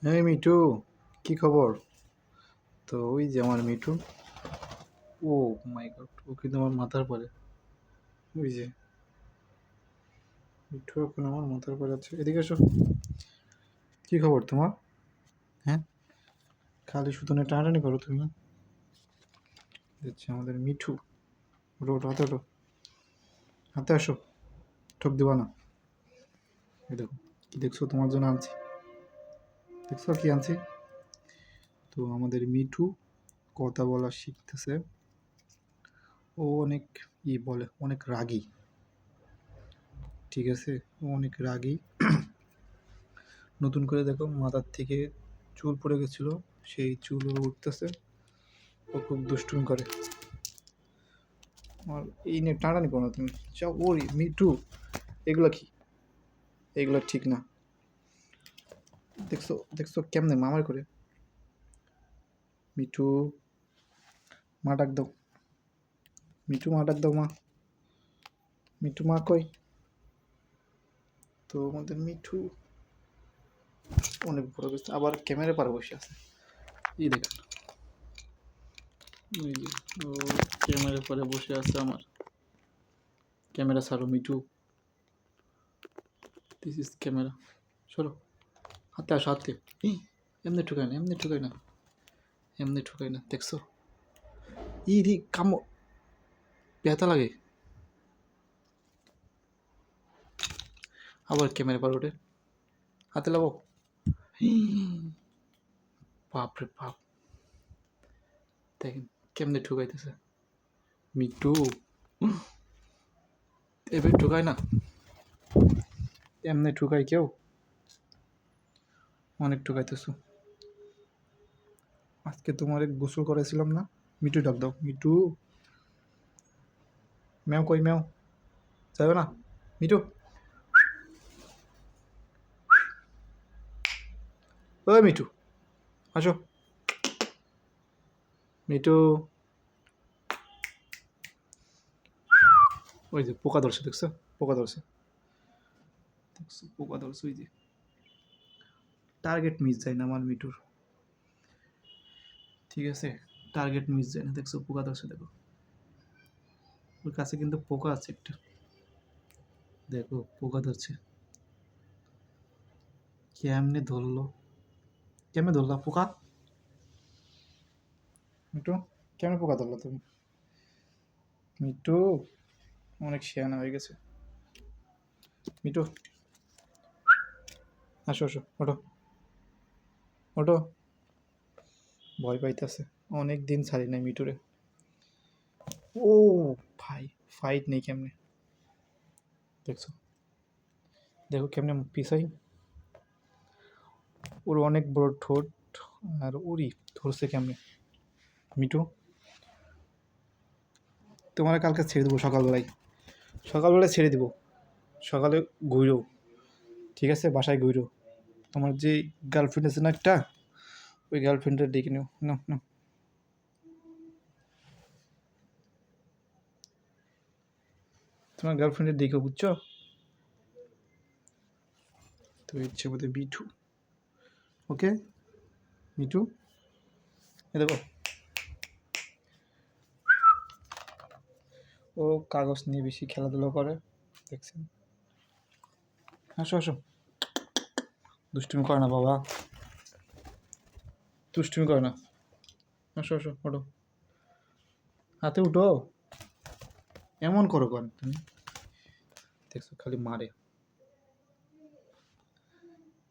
হ্যাঁ মিঠু, কি খবর? তো ওই যে আমার মিঠু। ও মাই গড, ও কিন্তু আমার মাথার পরে। ওই যে মিঠু এখন আমার মাথার পরে আছে। এদিকে এসো। কি খবর তোমার? হ্যাঁ, খালি সুতনে টানাটানি করো তুমি। দেখছি আমাদের মিঠু। ওটো ওটো, হাতে ওটো, হাতে আসো। ঠক দিবা না। এই দেখো, কি দেখছো? তোমার জন্য আনছি। দেখছো কি আনছি? তো আমাদের মিঠু কথা বলা শিখতেছে। ও অনেক বলে, অনেক রাগী। ঠিক আছে, ও অনেক রাগী। নতুন করে দেখো মাথার থেকে চুল পড়ে গেছিলো, সেই চুল ওর উঠতেছে। ও খুব দুষ্টুমি করে। আর এই নিয়ে টানাটানি করো না তুমি। যাও। ওই মিঠু, এগুলো কি? এগুলো ঠিক না। দেখছো দেখছো কেমনে মামার করে। মিঠু, মা ডাক দাও। মিঠু, মা ডাক দাও। মা, মিঠু মা কই? তো আমাদের মিঠু অনেক বড় গেছে, আবার ক্যামেরা পারে বসে আছে। এই দেখেন, ওই যে ও ক্যামেরা পরে বসে আছে আমার। ক্যামেরা ছাড়ো মিঠু, দিস ইজ ক্যামেরা। সরো, হাতে আসো, হাতে। এমনি ঠুকাই না, এমনি ঠুকাই না, এমনি ঠুকাই না। দেখছো? রি কামো, ব্যথা লাগে। আবার ক্যামেরা পার ওঠে। হাতে লাগাও। বাপ রে বাপ, দেখেন কেমনে ঠুকাইতেছে। মিটু, এবার ঠুকায় না, এমনি ঠুকাই কেউ? অনেক ঠুকাইতেছো। আজকে তোমার গোসল করাইছিলাম না? মিটু ডাক দাও। মিটু, ম্যাও কই? ম্যাও যাবে না? মিটু, ও মিটু, আসো। মিটু, ওই যে পোকা ধরছে, দেখছো? পোকা ধরছে, দেখছো? পোকা ধরছে। ওই যে টার্গেট মিস যায় না আমার মিটুর। ঠিক আছে, টার্গেট মিস যায় না। দেখছো পোকা ধরছে? দেখো, ওর কাছে কিন্তু পোকা আছে একটা। দেখো পোকা ধরছে। কেমনে ধরলো? কেমনে ধরলা পোকা? মিটু, কেমনে পোকা ধরলো তুমি? মিটু অনেক শেয়ানা হয়ে গেছে। মিটু, আসো আসো, ওঠো ওঠো। ভয় পাইতেছে, অনেক দিন ছাড়ি নাই মিটুরে। ও ভাই, ফাইট নেই কেমনে? দেখছো? দেখো কেমনে পিছাই। ওর অনেক বড় ঠোঁট। আর উড়ি ধরছে কেমনে। মিটু, তোমার কালকে ছেড়ে দেবো সকালবেলায়। সকালবেলায় ছেড়ে দিব। সকালে ঘুরো, ঠিক আছে? বাসায় ঘুরো। তোমার যে গার্লফ্রেন্ড আছে না একটা, ওই গার্লফ্রেন্ডের ডেকে নিও। না না, তোমার গার্লফ্রেন্ডের ডেকে, বুঝছো? তো ইচ্ছে বোধ মিঠু। ওকে মিঠু, এ দেখো, ও কাগজ নিয়ে বেশি খেলাধুলো করে, দেখছেন? আসো আসো, দুষ্টুমি করে না বাবা, দুষ্টুমি করে না। আসো আসো, ওঠো, হাতে উঠো। এমন করো কেন তুমি? দেখছো খালি মারে।